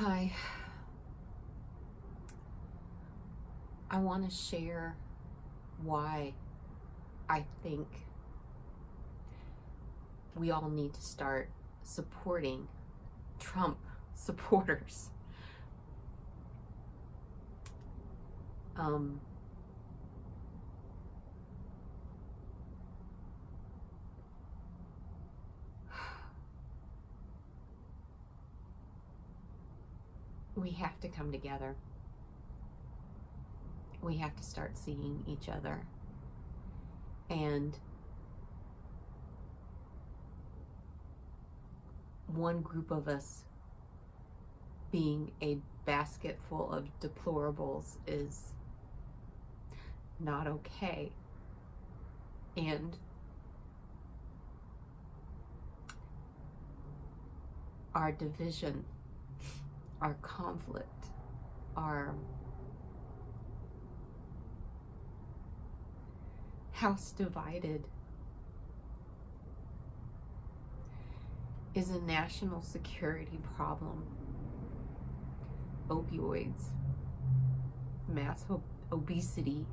Hi, I want to share why I think we all need to start supporting Trump supporters. Um, we have to come together. We have to start seeing each other. And one group of us being a basket full of deplorables is not okay. And our division, our conflict, our house divided is a national security problem. Opioids, mass obesity,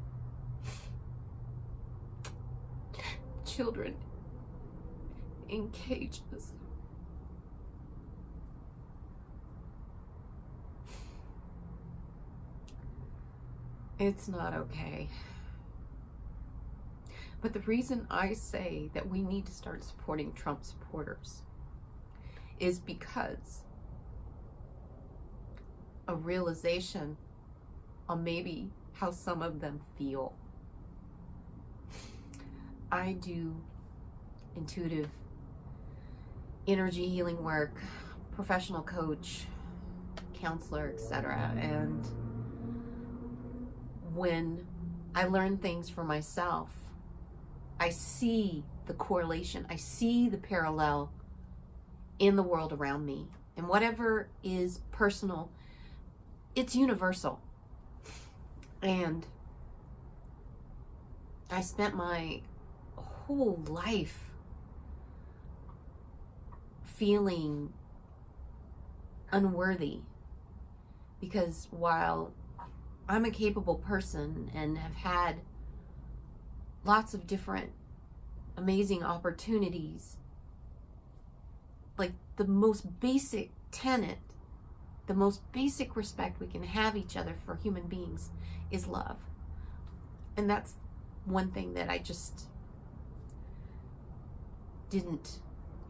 children in cages. It's not okay. But the reason I say that we need to start supporting Trump supporters is because a realization on maybe how some of them feel. I do intuitive energy healing work, professional coach, counselor, etc. And when I learn things for myself, I see the correlation, I see the parallel in the world around me. And whatever is personal, it's universal. And I spent my whole life feeling unworthy, because while I'm a capable person and have had lots of different amazing opportunities, like the most basic tenet, the most basic respect we can have each other for human beings is love. And that's one thing that I just didn't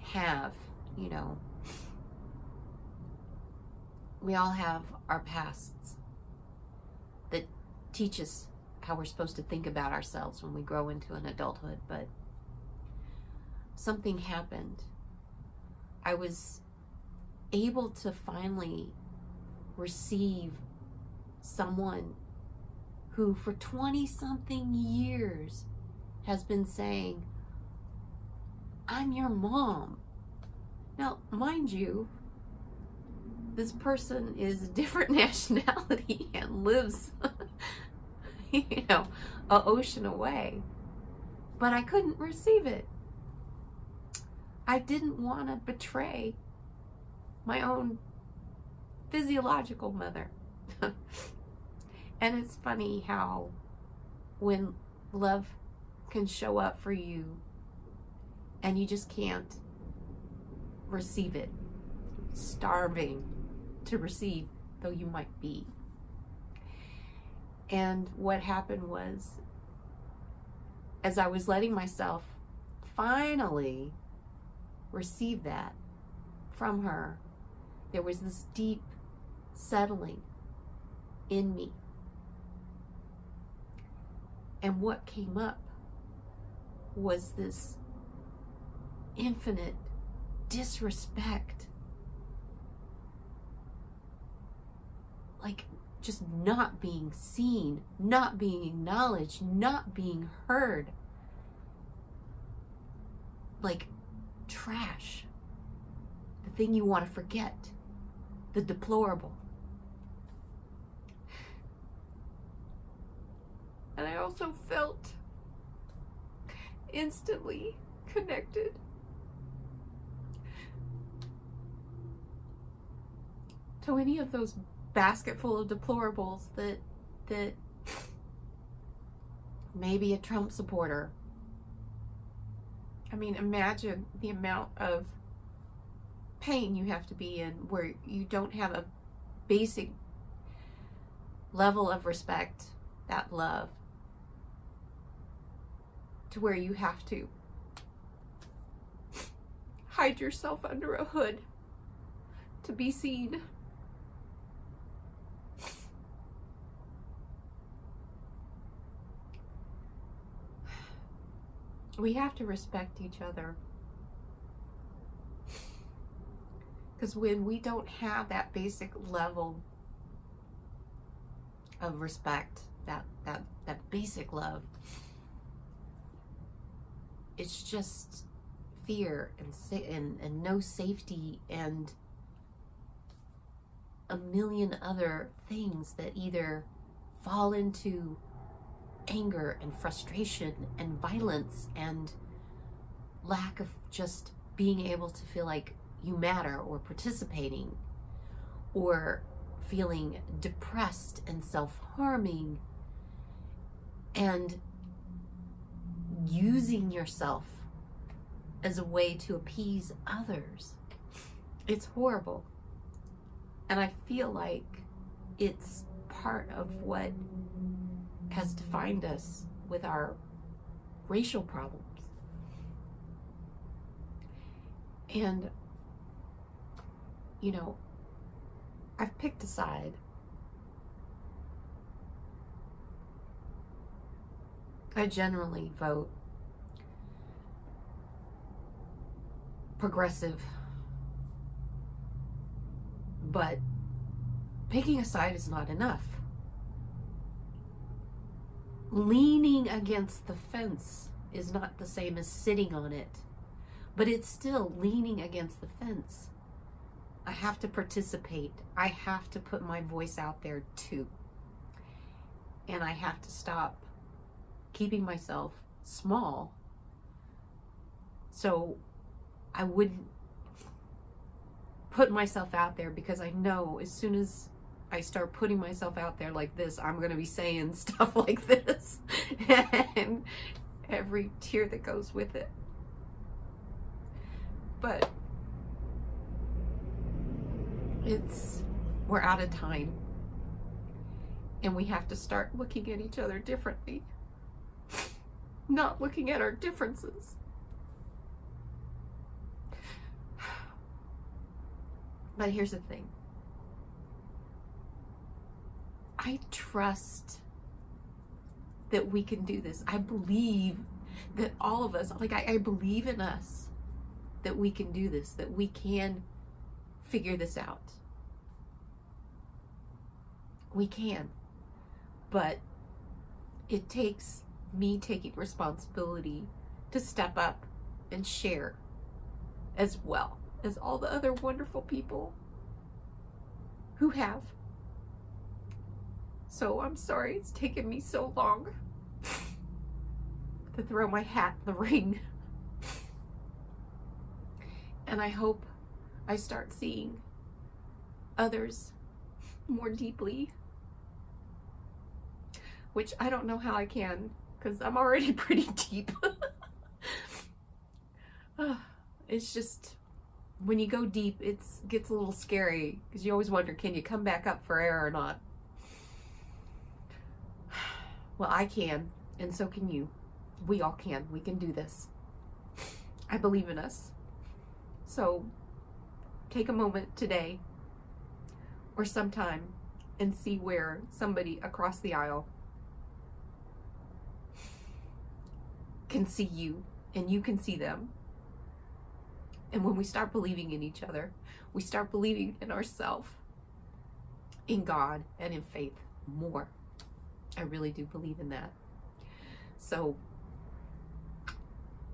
have, you know. We all have our pasts that teach us how we're supposed to think about ourselves when we grow into an adulthood, but something happened. I was able to finally receive someone who for 20-something years has been saying, I'm your mom. Now, mind you, this person is a different nationality and lives, an ocean away. But I couldn't receive it. I didn't want to betray my own physiological mother. And it's funny how when love can show up for you and you just can't receive it, starving to receive, though you might be. And what happened was, as I was letting myself finally receive that from her, there was this deep settling in me. And what came up was this infinite disrespect. Like just not being seen, not being acknowledged, not being heard. Like trash. The thing you want to forget. The deplorable. And I also felt instantly connected So any of those basket full of deplorables that maybe a Trump supporter. I mean, imagine the amount of pain you have to be in where you don't have a basic level of respect, that love, to where you have to hide yourself under a hood to be seen. We have to respect each other. Because when we don't have that basic level of respect, that basic love, it's just fear and no safety and a million other things that either fall into anger and frustration and violence and lack of just being able to feel like you matter, or participating, or feeling depressed and self-harming and using yourself as a way to appease others. It's horrible. And I feel like it's part of what has defined us with our racial problems. And, you know, I've picked a side. I generally vote progressive, but picking a side is not enough. Leaning against the fence is not the same as sitting on it, but it's still leaning against the fence. I have to participate. I have to put my voice out there too. And I have to stop keeping myself small so I wouldn't put myself out there, because I know as soon as I start putting myself out there like this, I'm going to be saying stuff like this and every tear that goes with it. But we're out of time, and we have to start looking at each other differently, not looking at our differences. But here's the thing. I trust that we can do this. I believe that all of us, I believe in us, that we can do this, that we can figure this out. We can. But it takes me taking responsibility to step up and share, as well as all the other wonderful people who have. So I'm sorry it's taken me so long to throw my hat in the ring. And I hope I start seeing others more deeply, which I don't know how I can, because I'm already pretty deep. It's just, when you go deep, it gets a little scary, because you always wonder, can you come back up for air or not? Well, I can, and so can you. We all can. We can do this. I believe in us. So take a moment today or sometime and see where somebody across the aisle can see you and you can see them. And when we start believing in each other, we start believing in ourselves, in God, and in faith more. I really do believe in that. So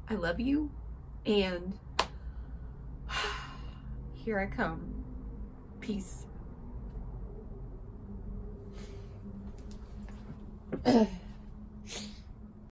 I love you, and here I come. Peace.